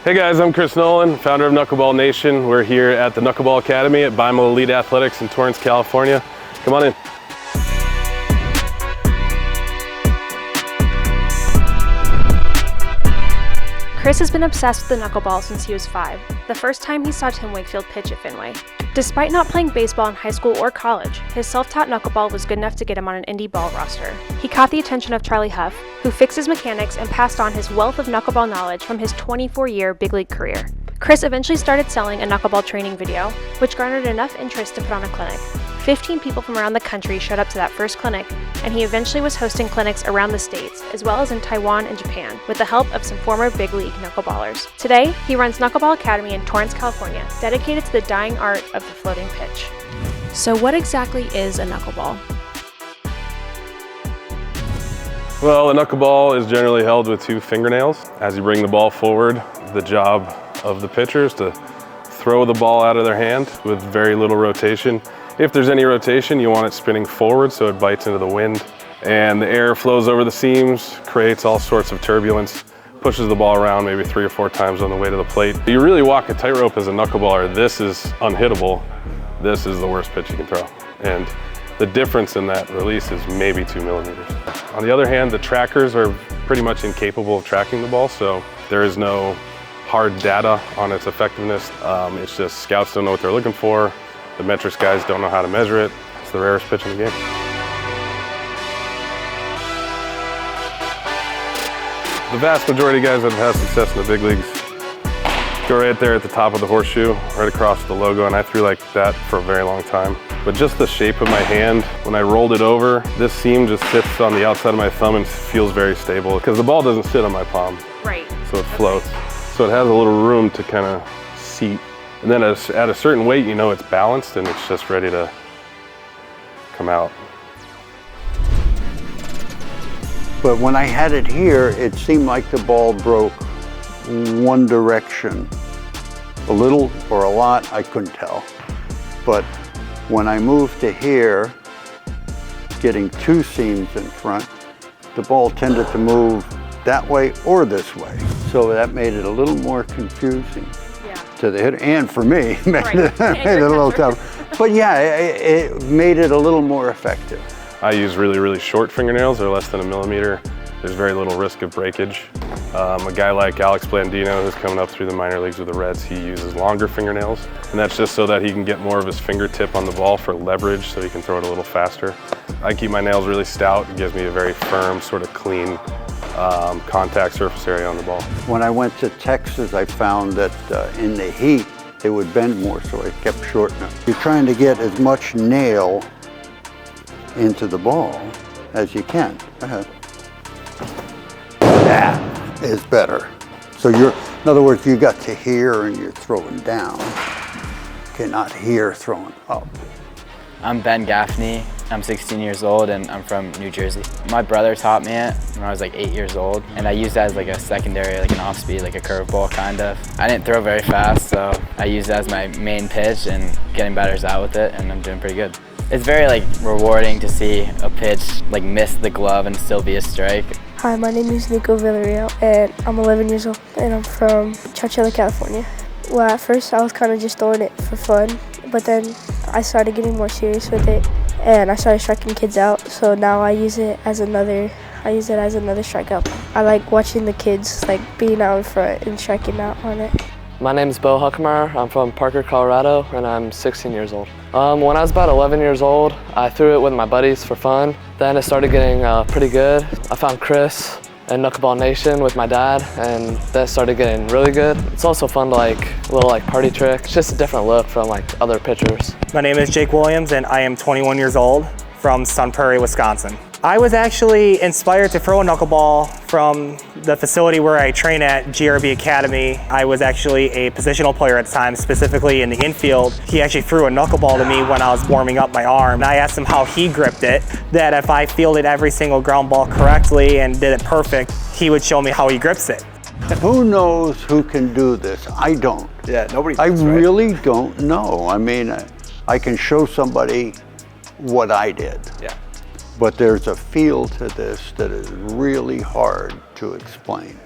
Hey guys, I'm Chris Nolan, founder of Knuckleball Nation. We're here at the Knuckleball Academy at Bimal Elite Athletics in Torrance, California. Come on in. Chris has been obsessed with the knuckleball since he was 5, the first time he saw Tim Wakefield pitch at Fenway. Despite not playing baseball in high school or college, his self-taught knuckleball was good enough to get him on an indie ball roster. He caught the attention of Charlie Hough, who fixed his mechanics and passed on his wealth of knuckleball knowledge from his 24-year big league career. Chris eventually started selling a knuckleball training video, which garnered enough interest to put on a clinic. 15 people from around the country showed up to that first clinic, and he eventually was hosting clinics around the states, as well as in Taiwan and Japan, with the help of some former big league knuckleballers. Today, he runs Knuckleball Academy in Torrance, California, dedicated to the dying art of the floating pitch. So what exactly is a knuckleball? Well, a knuckleball is generally held with 2 fingernails. As you bring the ball forward, the job of the pitcher is to throw the ball out of their hand with very little rotation. If there's any rotation, you want it spinning forward so it bites into the wind, and the air flows over the seams, creates all sorts of turbulence, pushes the ball around maybe 3 or 4 times on the way to the plate. You really walk a tightrope as a knuckleballer. This is unhittable. This is the worst pitch you can throw. And the difference in that release is maybe 2 millimeters. On the other hand, the trackers are pretty much incapable of tracking the ball, so there is no hard data on its effectiveness. It's just scouts don't know what they're looking for. The metrics guys don't know how to measure it. It's the rarest pitch in the game. The vast majority of guys that have had success in the big leagues go right there at the top of the horseshoe, right across the logo, and I threw like that for a very long time. But just the shape of my hand, when I rolled it over, this seam just sits on the outside of my thumb and feels very stable because the ball doesn't sit on my palm. Right. So it floats. So it has a little room to kind of seat. And then at a certain weight, you know it's balanced and it's just ready to come out. But when I had it here, it seemed like the ball broke one direction. A little or a lot, I couldn't tell. But when I moved to here, getting 2 seams in front, the ball tended to move that way or this way. So that made it a little more confusing to the hitter, and for me, made it a little tough. But yeah, it made it a little more effective. I use really, really short fingernails. They're less than a millimeter. There's very little risk of breakage. A guy like Alex Blandino, who's coming up through the minor leagues with the Reds, he uses longer fingernails, and that's just so that he can get more of his fingertip on the ball for leverage, so he can throw it a little faster. I keep my nails really stout. It gives me a very firm, sort of clean contact surface area on the ball. When I went to Texas, I found that in the heat, they would bend more, so I kept shortening. You're trying to get as much nail into the ball as you can. Go ahead. That is better. So in other words, you got to here and you're throwing down. You cannot here throwing up. I'm Ben Gaffney. I'm 16 years old and I'm from New Jersey. My brother taught me it when I was like 8 years old, and I used it as like a secondary, like an off-speed, like a curveball kind of. I didn't throw very fast, so I used it as my main pitch and getting batters out with it, and I'm doing pretty good. It's very like rewarding to see a pitch like miss the glove and still be a strike. Hi, my name is Nico Villarreal and I'm 11 years old and I'm from Chowchilla, California. Well, at first I was kind of just throwing it for fun, but then I started getting more serious with it and I started striking kids out. So now I use it as another strikeout. I like watching the kids like being out in front and striking out on it. My name is Bo Huckmeyer. I'm from Parker, Colorado, and I'm 16 years old. When I was about 11 years old, I threw it with my buddies for fun. Then it started getting pretty good. I found Chris and Knuckleball Nation with my dad, and that started getting really good. It's also fun to like a little like party trick. It's just a different look from like other pitchers. My name is Jake Williams, and I am 21 years old from Sun Prairie, Wisconsin. I was actually inspired to throw a knuckleball from the facility where I train at, GRB Academy. I was actually a positional player at the time, specifically in the infield. He actually threw a knuckleball to me when I was warming up my arm. And I asked him how he gripped it, that if I fielded every single ground ball correctly and did it perfect, he would show me how he grips it. Who knows who can do this? I don't. Yeah, nobody I does, right? really don't know. I mean, I can show somebody what I did. Yeah. But there's a feel to this that is really hard to explain.